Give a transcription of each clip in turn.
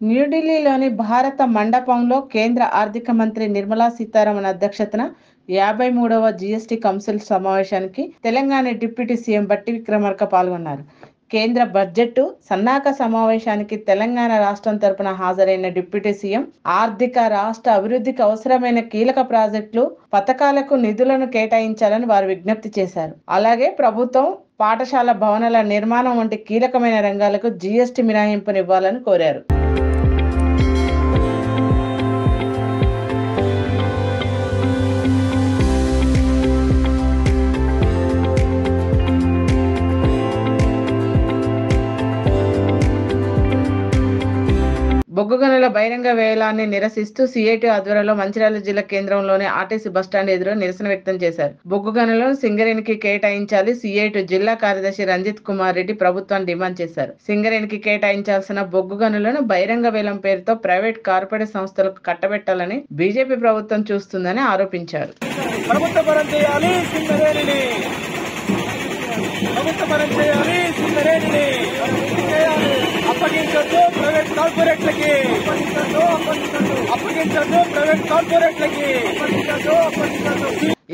న్యూఢిల్లీలోని భారత మండపంలో కేంద్ర ఆర్థిక మంత్రి నిర్మలా సీతారామన్ అధ్యక్షతన 53వ జీఎస్టీ కౌన్సిల్ సమావేశానికి తెలంగాణ డిప్యూటీ సీఎం బట్టి విక్రమార్క పాల్గొన్నారు. కేంద్ర బడ్జెట్ సన్నాహక సమావేశానికి తెలంగాణ రాష్ట్రం తరపున హాజరైన డిప్యూటీ సీఎం ఆర్థిక రాష్ట్ర అభివృద్ధికి అవసరమైన కీలక ప్రాజెక్టులు, పథకాలకు నిధులను కేటాయించాలని వారు విజ్ఞప్తి చేశారు. అలాగే ప్రభుత్వం పాఠశాల భవనాల నిర్మాణం వంటి కీలకమైన రంగాలకు జీఎస్టీ మినహాయింపునివ్వాలని కోరారు. బొగ్గు గనుల బహిరంగ వేలాన్ని నిరసిస్తూ సిఐటి ఆధ్వర్యంలో మంచిర్యాల జిల్లా కేంద్రంలోని ఆర్టీసీ బస్టాండ్ ఎదురు నిరసన వ్యక్తం చేశారు. బొగ్గు గనులను సింగరేణికి కేటాయించాలి. సిఐటి జిల్లా కార్యదర్శి రంజిత్ కుమార్ రెడ్డి ప్రభుత్వాన్ని డిమాండ్ చేశారు. సింగరేణికి కేటాయించాల్సిన బొగ్గు గనులను బహిరంగ వేలం పేరుతో ప్రైవేట్ కార్పొరేట్ సంస్థలకు కట్టబెట్టాలని బీజేపీ ప్రభుత్వం చూస్తుందని ఆరోపించారు.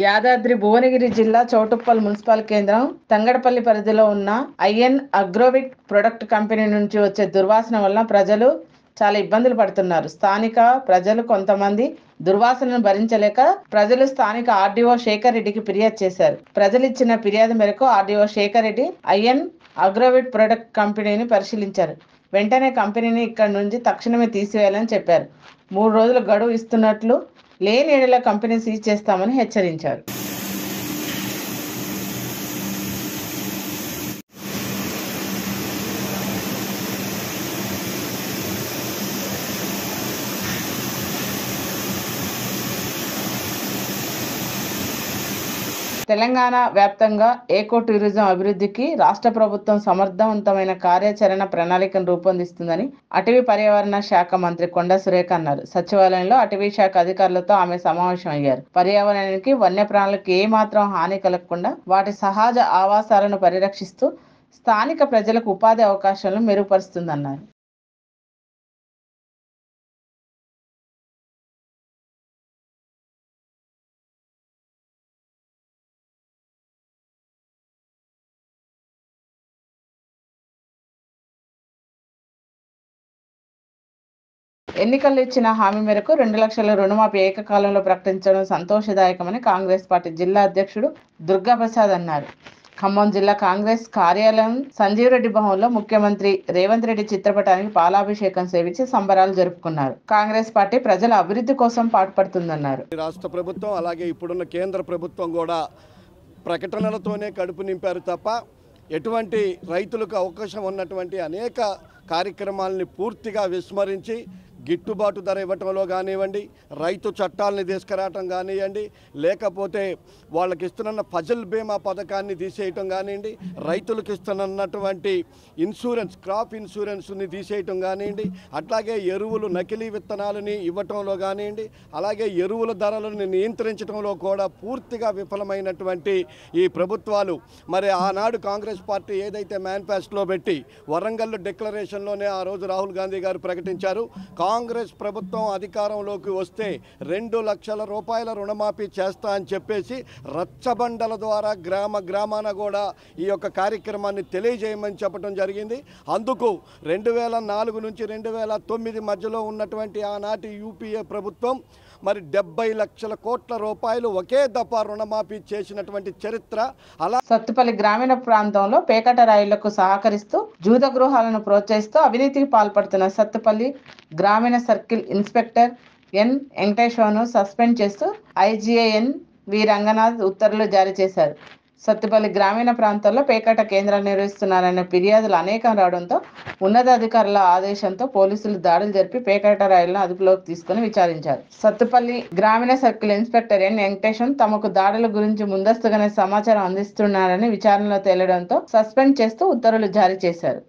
యాదాద్రి భువనగిరి జిల్లా చౌటుప్పల్ మున్సిపల్ కేంద్రం తంగడపల్లి పరిధిలో ఉన్న ఐఎన్ అగ్రోవిట్ ప్రొడక్ట్ కంపెనీ నుంచి వచ్చే దుర్వాసన వల్ల ప్రజలు చాలా ఇబ్బందులు పడుతున్నారు. స్థానిక ప్రజలు కొంతమంది దుర్వాసనను భరించలేక ప్రజలు స్థానిక ఆర్డీఓ శేఖర్ రెడ్డికి ఫిర్యాదు చేశారు. ప్రజలు ఇచ్చిన ఫిర్యాదు మేరకు RDO Shekhar Reddy IN Agrovit product కంపెనీని పరిశీలించారు. వెంటనే కంపెనీని ఇక్కడి నుంచి తక్షణమే తీసివేయాలని చెప్పారు. 3 రోజులు గడువు ఇస్తున్నట్లు, లేని ఏడల కంపెనీ సీజ్ చేస్తామని హెచ్చరించారు. తెలంగాణ వ్యాప్తంగా ఏకో టూరిజం అభివృద్ధికి రాష్ట్ర ప్రభుత్వం సమర్థవంతమైన కార్యాచరణ ప్రణాళికను రూపొందిస్తుందని అటవీ పర్యావరణ శాఖ మంత్రి కొండా సురేఖ అన్నారు. సచివాలయంలో అటవీ శాఖ అధికారులతో ఆమె సమావేశం అయ్యారు. పర్యావరణానికి, వన్యప్రాణులకు ఏ మాత్రం హాని కలగకుండా వాటి సహజ ఆవాసాలను పరిరక్షిస్తూ స్థానిక ప్రజలకు ఉపాధి అవకాశాలను మెరుగుపరుస్తుందన్నారు. ఎన్నికల్లో ఇచ్చిన హామీ మేరకు 2 లక్షల రుణమాఫీ ఏకకాలంలో ప్రకటించడం సంతోషదాయకమని కాంగ్రెస్ పార్టీ జిల్లా అధ్యక్షుడు దుర్గాప్రసాద్ అన్నారు. ఖమ్మం జిల్లా కాంగ్రెస్ కార్యాలయం సంజీవ్ రెడ్డి భవన్లో ముఖ్యమంత్రి రేవంత్ రెడ్డి చిత్రపటానికి పాలాభిషేకం సేవించి సంబరాలు జరుపుకున్నారు. కాంగ్రెస్ పార్టీ ప్రజల అభివృద్ధి కోసం పాటుపడుతుందన్నారు. రాష్ట్ర ప్రభుత్వం అలాగే ఇప్పుడున్న కేంద్ర ప్రభుత్వం కూడా ప్రకటనలతోనే కడుపు నింపారు తప్ప ఎటువంటి రైతులకు అవకాశం ఉన్నటువంటి అనేక కార్యక్రమాలని పూర్తిగా విస్మరించి గిట్టుబాటు ధర ఇవ్వటంలో కానివ్వండి, రైతు చట్టాలని తీసుకురావటం కానివ్వండి, లేకపోతే వాళ్ళకి ఇస్తున్న ఫజల్ బీమా పథకాన్ని తీసేయటం కానివ్వండి, రైతులకు ఇస్తున్నటువంటి ఇన్సూరెన్స్, క్రాప్ ఇన్సూరెన్స్ని తీసేయటం కానివ్వండి, అట్లాగే ఎరువులు, నకిలీ విత్తనాలని ఇవ్వటంలో కానివ్వండి, అలాగే ఎరువుల ధరలను నియంత్రించడంలో కూడా పూర్తిగా విఫలమైనటువంటి ఈ ప్రభుత్వాలు మరి ఆనాడు కాంగ్రెస్ పార్టీ ఏదైతే మేనిఫెస్టోలో పెట్టి వరంగల్ డిక్లరేషన్లోనే ఆ రోజు రాహుల్ గాంధీ గారు ప్రకటించారు. కాంగ్రెస్ ప్రభుత్వం అధికారంలోకి వస్తే 2 లక్షల రూపాయల రుణమాఫీ చేస్తా అని చెప్పేసి రచ్చబండల ద్వారా గ్రామాన కూడా ఈ యొక్క కార్యక్రమాన్ని తెలియజేయమని చెప్పడం జరిగింది. అందుకు 2004 నుంచి 2009 మధ్యలో ఉన్నటువంటి ఆనాటి యూపీఏ ప్రభుత్వం మరి 70 లక్షల కోట్ల రూపాయలు ఒకే దఫా రుణమాఫీ చేసినటువంటి చరిత్ర. అలా సత్తుపల్లి గ్రామీణ ప్రాంతంలో పేకట రైళ్లకు సహకరిస్తూ జూద గృహాలను ప్రోత్సహిస్తూ అవినీతికి పాల్పడుతున్న సత్తుపల్లి గ్రామీణ సర్కిల్ ఇన్స్పెక్టర్ ఎన్ వెంకటేశ్వర్ను సస్పెండ్ చేస్తూ ఐజీఐఎన్ వి రంగనాథ్ ఉత్తర్వులు జారీ చేశారు. సత్తుపల్లి గ్రామీణ ప్రాంతాల్లో పేకాట కేంద్రాలు నిర్వహిస్తున్నారనే ఫిర్యాదులు అనేకం రావడంతో ఉన్నతాధికారుల ఆదేశంతో పోలీసులు దాడులు జరిపి పేకాట రైళ్లను అదుపులోకి తీసుకుని విచారించారు. సత్తుపల్లి గ్రామీణ సర్కిల్ ఇన్స్పెక్టర్ ఎన్ వెంకటేశం తమకు దాడుల గురించి ముందస్తుగానే సమాచారం అందిస్తున్నారని విచారణలో తేలడంతో సస్పెండ్ చేస్తూ ఉత్తర్వులు జారీ చేశారు.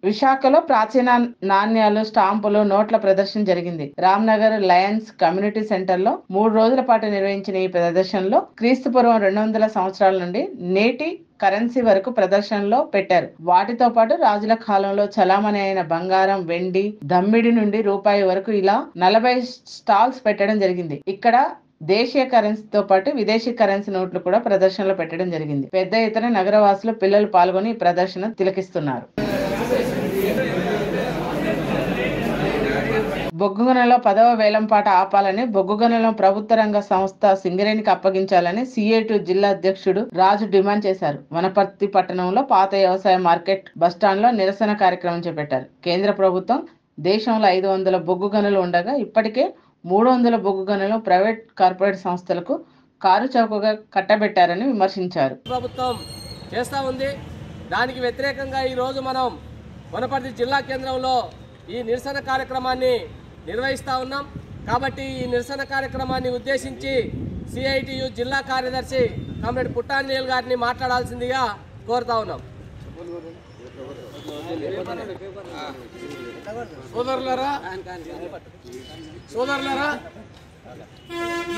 విశాఖలో ప్రాచీన నాణ్యాలు, స్టాంపులు, నోట్ల ప్రదర్శన జరిగింది. రామ్నగర్ లయన్స్ కమ్యూనిటీ సెంటర్లో 3 రోజుల పాటు నిర్వహించిన ఈ ప్రదర్శనలో క్రీస్తుపూర్వం 200 సంవత్సరాల నుండి నేటి కరెన్సీ వరకు ప్రదర్శనలో పెట్టారు. వాటితో పాటు రాజుల కాలంలో చలామణి అయిన బంగారం, వెండి, దమ్మిడి నుండి రూపాయి వరకు ఇలా 40 స్టాల్స్ పెట్టడం జరిగింది. ఇక్కడ దేశీయ కరెన్సీతో పాటు విదేశీ కరెన్సీ నోట్లు కూడా ప్రదర్శనలో పెట్టడం జరిగింది. పెద్ద ఎత్తున నగరవాసులు, పిల్లలు పాల్గొని ఈ ప్రదర్శన తిలకిస్తున్నారు. బొగ్గుగనుల 10వ వేలంపాట ఆపాలని, బొగ్గుగనులను ప్రభుత్వ రంగ సంస్థ సింగరేణికి అప్పగించాలని CA2 జిల్లా అధ్యక్షుడు రాజు డిమాండ్ చేశారు. వనపర్తి పట్టణంలో పాత వ్యవసాయ మార్కెట్ బస్టాండ్లో నిరసన కార్యక్రమం చేపట్టారు. కేంద్ర ప్రభుత్వం దేశంలో 500 బొగ్గు గనులు ఉండగా ఇప్పటికే 300 బొగ్గు గనులను ప్రైవేట్ కార్పొరేట్ సంస్థలకు కారు చౌకగా కట్టబెట్టారని విమర్శించారు. ప్రభుత్వం చేస్తూ ఉంది. దానికి వ్యతిరేకంగా ఈరోజు మనం వనపర్తి జిల్లా కేంద్రంలో ఈ నిరసన కార్యక్రమాన్ని నిర్వహిస్తూ ఉన్నాం. కాబట్టి ఈ నిరసన కార్యక్రమాన్ని ఉద్దేశించి CITU జిల్లా కార్యదర్శి కామ్రేడ్ పుట్టాంజనేయులు గారిని మాట్లాడాల్సిందిగా కోరుతా ఉన్నాం. సోదరులారా,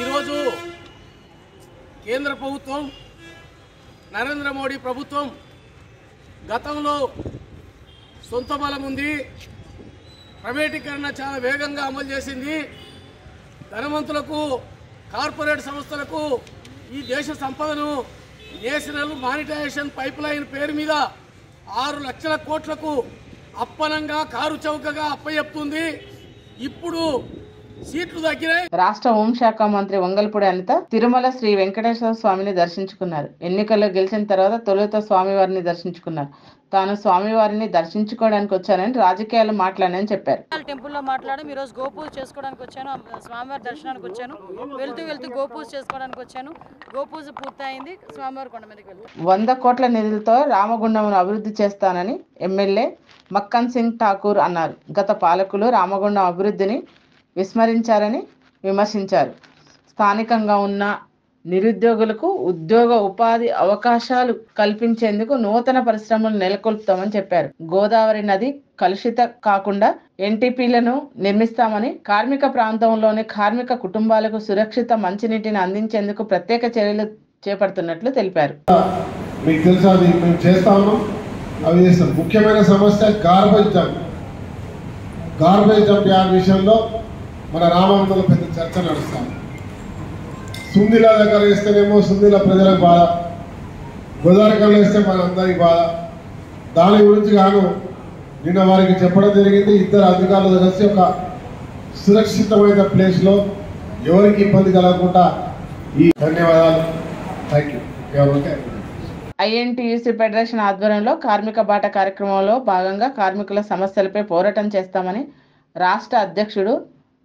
ఈరోజు కేంద్ర ప్రభుత్వం, నరేంద్ర మోడీ ప్రభుత్వం గతంలో సొంత బలం ఉంది, ప్రైవేటీకరణ చాలా వేగంగా అమలు చేసింది. ధనవంతులకు, కార్పొరేట్ సంస్థలకు ఈ దేశ సంపదను నేషనల్ మానిటైజేషన్ పైప్ లైన్ పేరు మీద 6 లక్షల కోట్లకు అప్పనంగా కారు చౌకగా అప్పచెప్తుంది. ఇప్పుడు సీట్లు తగ్గినాయి. రాష్ట్ర హోంశాఖ మంత్రి వంగల్పూడి అనిత తిరుమల శ్రీ వెంకటేశ్వర స్వామిని దర్శించుకున్నారు. ఎన్నికల్లో గెలిచిన తర్వాత తొలుత స్వామివారిని దర్శించుకున్నారు. తాను స్వామివారిని దర్శించుకోవడానికి వచ్చానని రాజకీయాలు మాట్లాడని చెప్పారు. టెంపుల్లో మాట్లాడడం, ఈరోజు గోపూజ చేసుకోవడానికి వచ్చాను, స్వామివారి దర్శనానికి వచ్చాను, వెళ్తూ గోపూజ చేసుకోవడానికి వచ్చాను. గోపూజ పూర్తయింది, స్వామివారి కొండ మీదకి వెళ్తాను. 100 కోట్ల నిధులతో రామగుండంను అభివృద్ధి చేస్తానని ఎమ్మెల్యే మక్కన్ సింగ్ ఠాకూర్ అన్నారు. గత పాలకులు రామగుండం అభివృద్ధిని విస్మరించారని విమర్శించారు. స్థానికంగా ఉన్న నిరుద్యోగులకు ఉద్యోగ ఉపాధి అవకాశాలు కల్పించేందుకు నూతన పరిశ్రమలు నెలకొల్పుతామని చెప్పారు. గోదావరి నది కలుషిత కాకుండా NTPలను నిర్మిస్తామని, కార్మిక ప్రాంతంలోని కార్మిక కుటుంబాలకు సురక్షిత మంచినీటిని అందించేందుకు ప్రత్యేక చర్యలు చేపడుతున్నట్లు తెలిపారు. మీకు తెలుసా, అది మేము చేస్తా ఉన్నాం, అవి చేస్తాం. ముఖ్యమైన సమస్య గార్బేజ్ డంప్ యార్డ్ విషయంలో మన రామగుండంలో పెద్ద చర్చ నడుస్తాం. సుందిలా దగ్గర వేస్తేనేమో సుందిలా ప్రజలకు బాధ, గోదావరికల్లో వేస్తే మనందరికి బాధ. దాని గురించి గాను నిన్న వారికి చెప్పడం జరిగింది. 2 అధికారులు కలిసి ఒక సురక్షితమైన ప్లేస్లో ఎవరికి ఇబ్బంది కలగకుండా ఈ ధన్యవాదాలు. Thank you. INTUC ఫెడరేషన్ ఆధ్వర్యంలో కార్మిక బాట కార్యక్రమంలో భాగంగా కార్మికుల సమస్యలపై పోరాటం చేస్తామని రాష్ట్ర అధ్యక్షుడు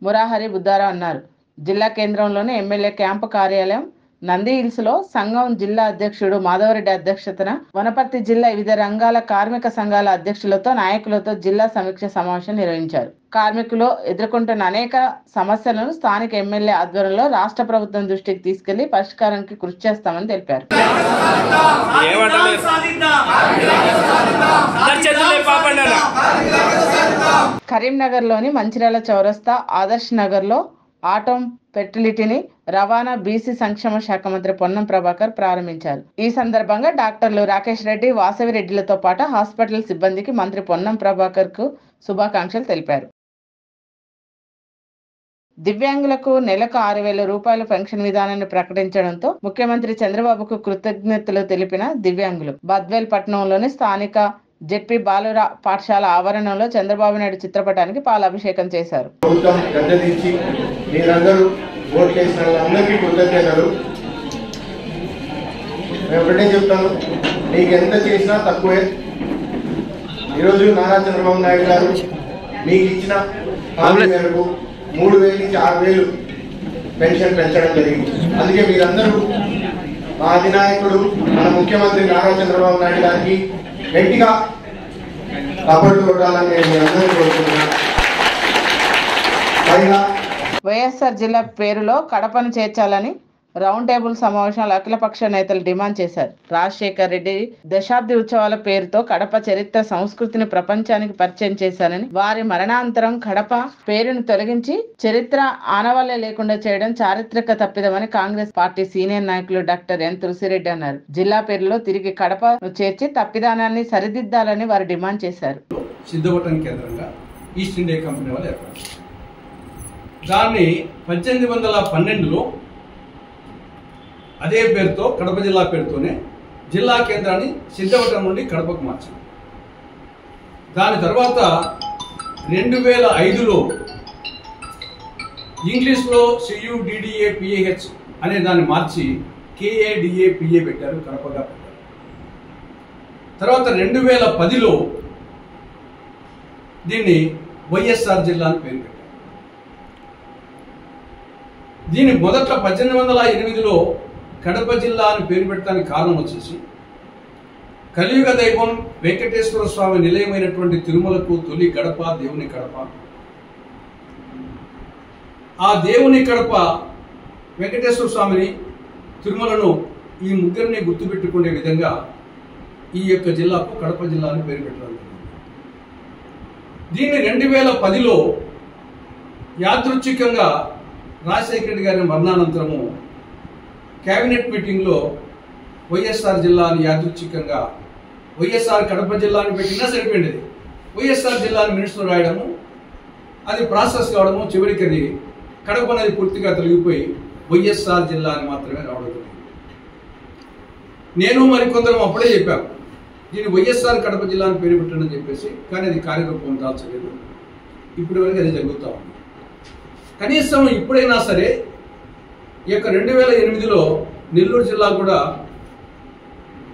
మురాహరి బుద్ధారావు అన్నారు. జిల్లా కేంద్రంలోని ఎమ్మెల్యే క్యాంపు కార్యాలయం నందిహిల్స్లో సంఘం జిల్లా అధ్యక్షుడు మాధవరెడ్డి అధ్యక్షతన వనపర్తి జిల్లా వివిధ రంగాల కార్మిక సంఘాల అధ్యక్షులతో, నాయకులతో జిల్లా సమీక్ష సమావేశం నిర్వహించారు. కార్మికులు ఎదుర్కొంటున్న అనేక సమస్యలను స్థానిక ఎమ్మెల్యే ఆధ్వర్యంలో రాష్ట్ర ప్రభుత్వం దృష్టికి తీసుకెళ్లి పరిష్కారానికి కృషి చేస్తామని తెలిపారు. కరీంనగర్లోని మంచిర్యాల చౌరస్తా, ఆదర్శ్ నగర్లో ఆటోమ్ ఫెర్టిలిటీని రవాణా బీసీ సంక్షేమ శాఖ మంత్రి పొన్నం ప్రభాకర్ ప్రారంభించారు. ఈ సందర్భంగా డాక్టర్లు రాకేష్ రెడ్డి, వాసవి రెడ్డిలతో పాటు హాస్పిటల్ సిబ్బందికి మంత్రి పొన్నం ప్రభాకర్ కు శుభాకాంక్షలు తెలిపారు. దివ్యాంగులకు నెలకు 6,000 రూపాయల పెన్షన్ విధానాన్ని ప్రకటించడంతో ముఖ్యమంత్రి చంద్రబాబుకు కృతజ్ఞతలు తెలిపిన దివ్యాంగులు బద్వేల్ పట్టణంలోని స్థానిక ZP బాలుర పాఠశాల ఆవరణలో చంద్రబాబు నాయుడు చిత్రపటానికి పాలాభిషేకం చేశారు. ఒకటే చెప్తాను, మీకు ఎంత చేసినా తక్కువే. ఈరోజు నారా చంద్రబాబు నాయుడు గారు మీకు ఇచ్చిన హామీ మేరకు 3,000 నుంచి 6,000 పెన్షన్ పెంచడం జరిగింది. అందుకే మీరందరూ మా అధినాయకుడు మన ముఖ్యమంత్రి నారా చంద్రబాబు నాయుడు గారికి గట్టిగా కాపాడు కొట్టాలని నేను అందరూ కోరుకుంటున్నాను. వైఎస్ఆర్ జిల్లా పేరులో కడపను చేర్చాలని రౌండ్ టేబుల్ సమావేశంలో అఖిలపక్ష నేతలు డిమాండ్ చేశారు. రాజశేఖర్ రెడ్డి దశాబ్ది ఉత్సవాల పేరుతో కడప చరిత్ర సంస్కృతిని ప్రపంచానికి పరిచయం చేశారని, వారి మరణాంతరం కడప పేరును తొలగించి చరిత్ర ఆనవాళ్లే లేకుండా చేయడం చారిత్రక తప్పిదమని కాంగ్రెస్ పార్టీ సీనియర్ నాయకులు డాక్టర్ ఎన్ తులసిరెడ్డి అన్నారు. జిల్లా పేరులో తిరిగి కడపను చేర్చి తప్పిదానాన్ని సరిదిద్దాలని వారు డిమాండ్ చేశారు. సిద్ధవటం కేంద్రంగా ఈస్ట్ ఇండియా కంపెనీ వాళ్ళు ఏర్పాటు చేశారు. దాన్ని 1812లో అదే పేరుతో కడప జిల్లా పేరుతోనే జిల్లా కేంద్రాన్ని సిద్ధవటం నుండి కడపకు మార్చారు. దాని తర్వాత 2005లో ఇంగ్లీష్లో CUDDAPAH అనే దాన్ని మార్చి KADAPA పెట్టారు, కడపగా పెట్టారు. తర్వాత 2010లో దీన్ని YSR జిల్లా అని పేరు పెట్టారు. దీని మొదట 1808లో కడప జిల్లా అని పేరు పెట్టడానికి కారణం వచ్చేసి కలియుగ దైవం వెంకటేశ్వర స్వామి నిలయమైనటువంటి తిరుమలకు తొలి గడప దేవుని కడప. ఆ దేవుని కడప వెంకటేశ్వర స్వామిని, తిరుమలను ఈ ముగ్గురిని గుర్తుపెట్టుకునే విధంగా ఈ యొక్క జిల్లాకు కడప జిల్లా అని పేరు పెట్టడం. దీన్ని 2010లో యాదృచ్ఛికంగా రాజశేఖర రెడ్డి గారి మరణానంతరము కేబినెట్ మీటింగ్లో వైఎస్ఆర్ జిల్లా అని యాదృచ్ఛికంగా వైఎస్ఆర్ కడప జిల్లా అని పెట్టినా సరిపోయింది. వైఎస్ఆర్ జిల్లాని మినిట్స్లో రాయడము, అది ప్రాసెస్ కావడము, చివరికి అది కడప అనేది పూర్తిగా తొలగిపోయి వైఎస్ఆర్ జిల్లా అని మాత్రమే రావడం. నేను మరికొందరం అప్పుడే చెప్పాను దీన్ని వైఎస్ఆర్ కడప జిల్లా అని పేరు పెట్టండి అని చెప్పేసి, కానీ అది కార్యరూపం దాల్చలేదు. ఇప్పటి వరకు అది జరుగుతూ ఉంది. కనీసం ఇప్పుడైనా సరే ఈ యొక్క 2008లో నెల్లూరు జిల్లా కూడా,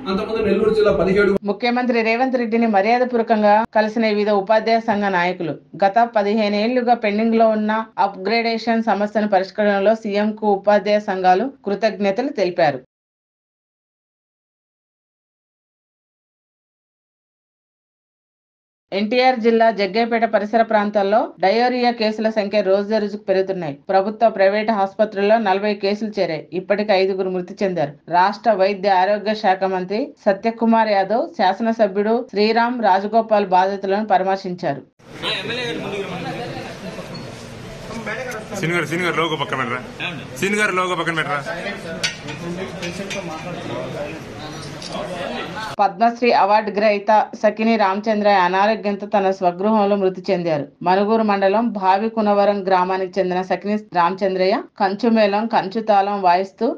అంతకుముందు నెల్లూరు జిల్లా 17. ముఖ్యమంత్రి రేవంత్ రెడ్డిని మర్యాదపూర్వకంగా కలిసిన వివిధ ఉపాధ్యాయ సంఘ నాయకులు గత 15 ఏళ్లుగా పెండింగ్ లో ఉన్న అప్గ్రేడేషన్ సమస్యను పరిష్కరణలో సీఎం కు ఉపాధ్యాయ సంఘాలు కృతజ్ఞతలు తెలిపారు. ఎన్టీఆర్ జిల్లా జగ్గైపేట పరిసర ప్రాంతాల్లో డయోరియా కేసుల సంఖ్య రోజుకు పెరుగుతున్నాయి. ప్రభుత్వ, ప్రైవేటు ఆసుపత్రుల్లో 40 కేసులు చేరాయి. ఇప్పటికి 5గురు మృతి చెందారు. రాష్ట్ర వైద్య ఆరోగ్య శాఖ మంత్రి సత్యకుమార్ యాదవ్, శాసనసభ్యుడు శ్రీరామ్ రాజగోపాల్ బాధితులను పరామర్శించారు. పద్మశ్రీ అవార్డు గ్రహీత సకిని రామచంద్రయ్య అనారోగ్యంతో తన స్వగృహంలో మృతి చెందారు. మనుగూరు మండలం భావికునవరం గ్రామానికి చెందిన సకిని రామచంద్రయ్య కంచుమేళం, కంచుతాళం వాయిస్తూ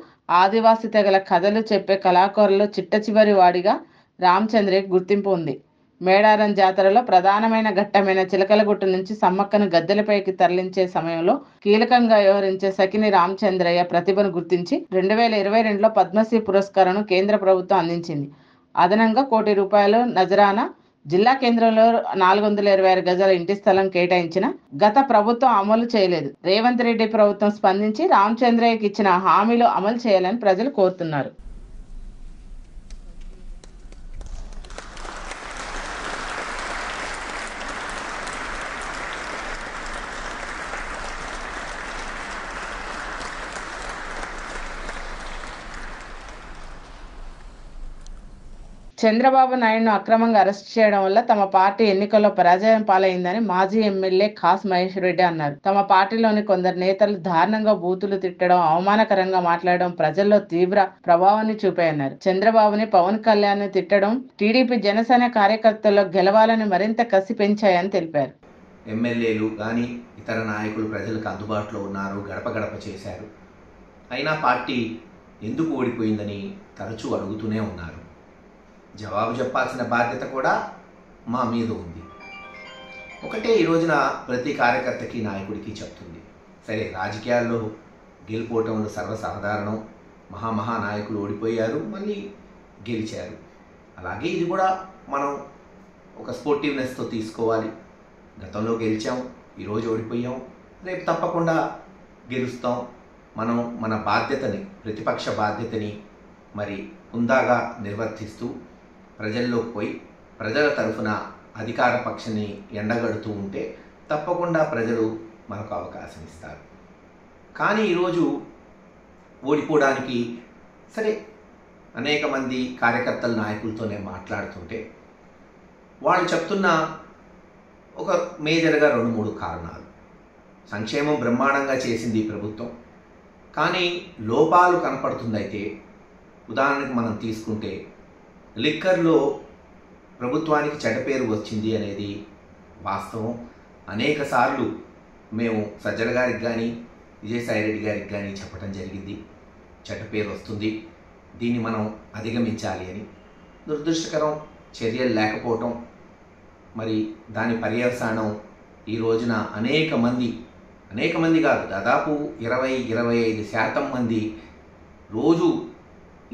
ఆదివాసి తెగల కథలు చెప్పే కళాకారుల్లో చిట్ట చివరి వాడిగా రామచంద్రయ్య గుర్తింపు ఉంది. మేడారం జాతరలో ప్రధానమైన ఘట్టమైన చిలకలగుట్టు నుంచి సమ్మక్కను గద్దెలపైకి తరలించే సమయంలో కీలకంగా వ్యవహరించే సకిని రామచంద్రయ్య ప్రతిభను గుర్తించి 2022లో పద్మశ్రీ పురస్కారం కేంద్ర ప్రభుత్వం అందించింది. అదనంగా ₹1 కోటి నజరానా, జిల్లా కేంద్రంలో 426 గజాల ఇంటి స్థలం కేటాయించిన గత ప్రభుత్వం అమలు చేయలేదు. రేవంత్ రెడ్డి ప్రభుత్వం స్పందించి రామచంద్రయ్యకి ఇచ్చిన హామీలు అమలు చేయాలని ప్రజలు కోరుతున్నారు. చంద్రబాబు నాయుడును అక్రమంగా అరెస్ట్ చేయడం వల్ల తమ పార్టీ ఎన్నికల్లో పరాజయం పాలైందని మాజీ ఎమ్మెల్యే కాస్ మహేష్ రెడ్డి అన్నారు. తమ పార్టీలోని కొందరు నేతలు దారుణంగా బూతులు తిట్టడం, అవమానకరంగా మాట్లాడడం ప్రజల్లో తీవ్ర ప్రభావాన్ని చూపాయన్నారు. చంద్రబాబుని, పవన్ కళ్యాణ్ తిట్టడం టీడీపీ, జనసేన కార్యకర్తల్లో గెలవాలని మరింత కసి పెంచాయని తెలిపారు. ఎమ్మెల్యేలు కానీ ఇతర నాయకులు ప్రజలకు అందుబాటులో ఉన్నారు, గడప గడప చేశారు. అయినా పార్టీ ఎందుకు ఓడిపోయిందని తరచూ అడుగుతూనే ఉన్నారు. జవాబు చెప్పాల్సిన బాధ్యత కూడా మా మీద ఉంది. ఒకటే ఈ రోజున ప్రతి కార్యకర్తకి, నాయకుడికి చెప్తుంది, సరే రాజకీయాల్లో గెలిపోవటంలో సర్వసాధారణం. మహానాయకులు ఓడిపోయారు, మళ్ళీ గెలిచారు. అలాగే ఇది కూడా మనం ఒక స్పోర్టివ్నెస్తో తీసుకోవాలి. గతంలో గెలిచాం, ఈరోజు ఓడిపోయాం, రేపు తప్పకుండా గెలుస్తాం. మనం మన బాధ్యతని, ప్రతిపక్ష బాధ్యతని మరి హుందాగా నిర్వర్తిస్తూ ప్రజల్లోకి పోయి ప్రజల తరఫున అధికార పక్షాన్ని ఎండగడుతూ ఉంటే తప్పకుండా ప్రజలు మనకు అవకాశం ఇస్తారు. కానీ ఈరోజు ఓడిపోవడానికి సరే అనేక మంది కార్యకర్తల నాయకులతో నేను మాట్లాడుతుంటే వాళ్ళు చెప్తున్న ఒక మేజర్గా 2-3 కారణాలు. సంక్షేమం బ్రహ్మాండంగా చేసింది ఈ ప్రభుత్వం, కానీ లోపాలు కనపడుతుందైతే ఉదాహరణకు మనం తీసుకుంటే లిక్కర్లో ప్రభుత్వానికి చెడ్డ పేరు వచ్చింది అనేది వాస్తవం. అనేక సార్లు మేము సజ్జల గారికి కానీ విజయసాయిరెడ్డి గారికి కానీ చెప్పడం జరిగింది, చెడ్డ పేరు వస్తుంది, దీన్ని మనం అధిగమించాలి అని. దురదృష్టకరం చర్యలు లేకపోవటం, మరి దాని పర్యవసానం ఈ రోజున అనేక మంది కాదు, దాదాపు 20-25% మంది రోజు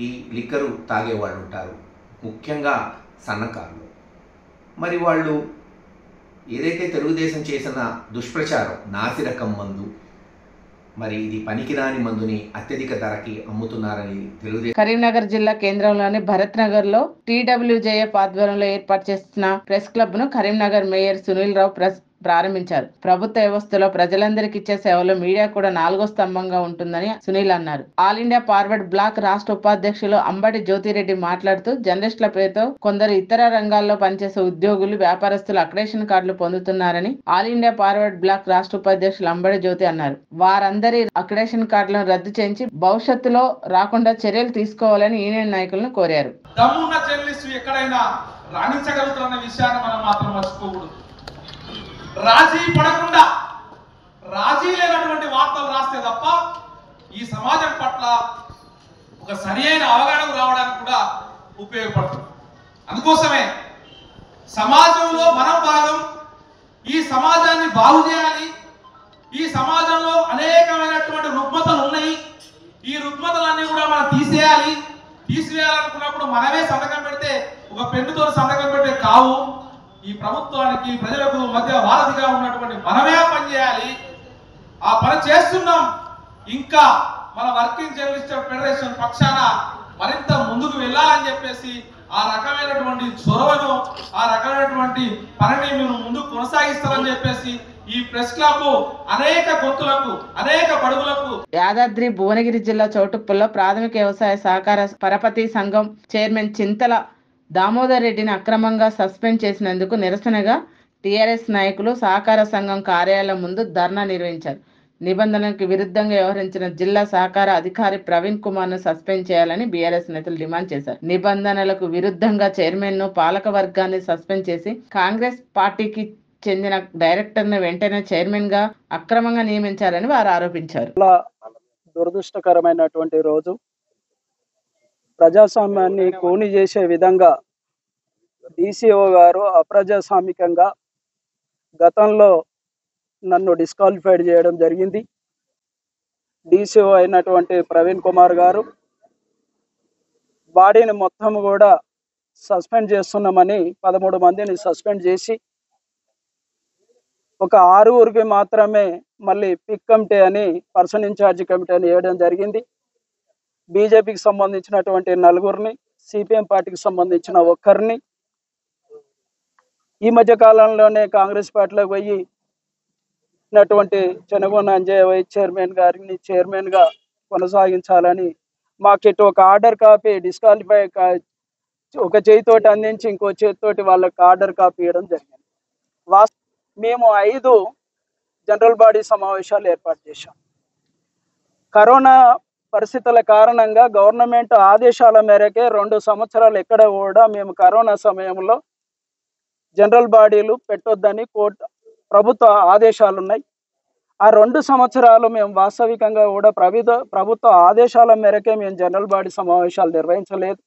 ఈ లిక్కరు తాగేవాళ్ళు ఉంటారు, ముఖ్యంగా సన్నకారులు. మరి వాళ్ళు ఏదైతే తెలుగుదేశం చేసిన దుష్ప్రచారం నాసిరకం మందు, మరి ఇది పనికిరాని మందుని అత్యధిక ధరకి అమ్ముతున్నారని తెలుగుదేశం. కరీంనగర్ జిల్లా కేంద్రంలోని భరత్ నగర్ లో TWJF ఆధ్వర్యంలో ఏర్పాటు చేస్తున్న ప్రెస్ క్లబ్ ను కరీంనగర్ మేయర్ సునీల్ రావు ప్రారంభించారు. ప్రభుత్వ వ్యవస్థలో ప్రజలందరికీ ఇచ్చే సేవలో మీడియా కూడా 4వ స్తంభంగా ఉంటుందని సునీల్ అన్నారు. ఆల్ ఇండియా ఫార్వర్డ్ బ్లాక్ రాష్ట్ర ఉపాధ్యక్షులు అంబటి జ్యోతిరెడ్డి మాట్లాడుతూ జర్నలిస్టుల పేరుతో కొందరు ఇతర రంగాల్లో పనిచేసే ఉద్యోగులు, వ్యాపారస్తులు అక్రిడేషన్ కార్డులు పొందుతున్నారని ఆల్ ఇండియా ఫార్వర్డ్ బ్లాక్ రాష్ట్ర ఉపాధ్యక్షులు అంబటి జ్యోతి అన్నారు. వారందరి అక్రిడేషన్ కార్డులను రద్దు చేయించి భవిష్యత్తులో రాకుండా చర్యలు తీసుకోవాలని యూనియన్ నాయకులను కోరారు. దమ్మున్న జర్నలిస్టు ఎక్కడైనా రాణించగలుగుతున్న విషయాన్ని మనం మాత్రం మర్చిపోకూడదు. రాజీ పడకుండా రాజీ లేనటువంటి వార్తలు రాస్తే తప్ప ఈ సమాజం పట్ల ఒక సరి అయిన అవగాహన రావడానికి కూడా ఉపయోగపడుతుంది. అందుకోసమే సమాజంలో మనం భాగం, ఈ సమాజాన్ని బాగు చేయాలి. ఈ సమాజంలో అనేకమైనటువంటి రుగ్మతలు ఉన్నాయి, ఈ రుగ్మతలన్నీ కూడా మనం తీసివేయాలనుకున్నప్పుడు మనమే సంతకం పెడితే, ఒక పెన్నుతో సంతకం పెడితే కావు. ఈ ప్రభుత్వానికి ప్రజలకు మధ్య వారధిగా ఉన్నటువంటి మనమే పనిచేయాలి. ఆ పని చేస్తున్నాం. ఇంకా మన వర్కింగ్ జర్నలిస్ట్ ఫెడరేషన్ పక్షాన మరింత ముందుకు వెళ్ళాలని చెప్పేసి ఆ రకమైనటువంటి చొరవను, ఆ రకమైనటువంటి పనిని మీరు ముందుకు కొనసాగిస్తారని చెప్పేసి ఈ ప్రెస్ క్లబ్ అనేక గొంతులకు, అనేక బడుగులకు. యాదాద్రి భువనగిరి జిల్లా చౌటుప్పల్లో ప్రాథమిక వ్యవసాయ సహకార పరపతి సంఘం చైర్మన్ చింతల దామోదర్ రెడ్డిని అక్రమంగా సస్పెండ్ చేసినందుకు నిరసనగా టీఆర్ఎస్ నాయకులు సహకార సంఘం కార్యాలయం ముందు ధర్నా నిర్వహించారు. నిబంధనలకు విరుద్ధంగా వ్యవహరించిన జిల్లా సహకార అధికారి ప్రవీణ్ కుమార్ ను సస్పెండ్ చేయాలని బీఆర్ఎస్ నేతలు డిమాండ్ చేశారు. నిబంధనలకు విరుద్ధంగా చైర్మన్ ను, పాలక వర్గాన్ని సస్పెండ్ చేసి కాంగ్రెస్ పార్టీకి చెందిన డైరెక్టర్ ను వెంటనే చైర్మన్ గా అక్రమంగా నియమించారని వారు ఆరోపించారు. దురదృష్టకరమైనటువంటి రోజు. ప్రజాస్వామ్యాన్ని కూని చేసే విధంగా DCO గారు అప్రజాస్వామికంగా గతంలో నన్ను డిస్క్వాలిఫైడ్ చేయడం జరిగింది. DCO అయినటువంటి ప్రవీణ్ కుమార్ గారు బాడీని మొత్తం కూడా సస్పెండ్ చేస్తున్నామని 13 మందిని సస్పెండ్ చేసి ఒక 6 మాత్రమే మళ్ళీ పిక్ కమిటీ అని పర్సన్ ఇన్ఛార్జ్ కమిటీ అని వేయడం జరిగింది. బీజేపీకి సంబంధించినటువంటి 4 సిపిఎం పార్టీకి సంబంధించిన 1. ఈ మధ్య కాలంలోనే కాంగ్రెస్ పార్టీలోకి పోయినటువంటి చెనగొండ అంజయ్య వైస్ చైర్మన్ గారిని చైర్మన్ గా కొనసాగించాలని మాకు ఇటు ఒక ఆర్డర్ కాపీ డిస్క్వాలిఫై ఒక చేతితోటి అందించి ఇంకో చేతితోటి వాళ్ళకి ఆర్డర్ కాపీ ఇవ్వడం జరిగింది. మేము 5 జనరల్ బాడీ సమావేశాలు ఏర్పాటు చేశాం. కరోనా పరిస్థితుల కారణంగా గవర్నమెంట్ ఆదేశాల మేరకే 2 సంవత్సరాలు ఎక్కడ కూడా మేము కరోనా సమయంలో జనరల్ బాడీలు పెట్టొద్దని ప్రభుత్వ ఆదేశాలు ఉన్నాయి. ఆ 2 సంవత్సరాలు మేము వాస్తవికంగా కూడా ప్రభుత్వ ఆదేశాల మేరకే మేము జనరల్ బాడీ సమావేశాలు నిర్వహించలేదు.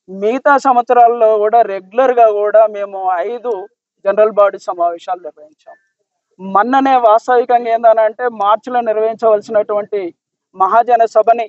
మిగతా సంవత్సరాల్లో కూడా రెగ్యులర్గా కూడా మేము 5 జనరల్ బాడీ సమావేశాలు నిర్వహించాం. మొన్ననే వాస్తవికంగా ఏందనంటే మార్చిలో నిర్వహించవలసినటువంటి మహాజన సభని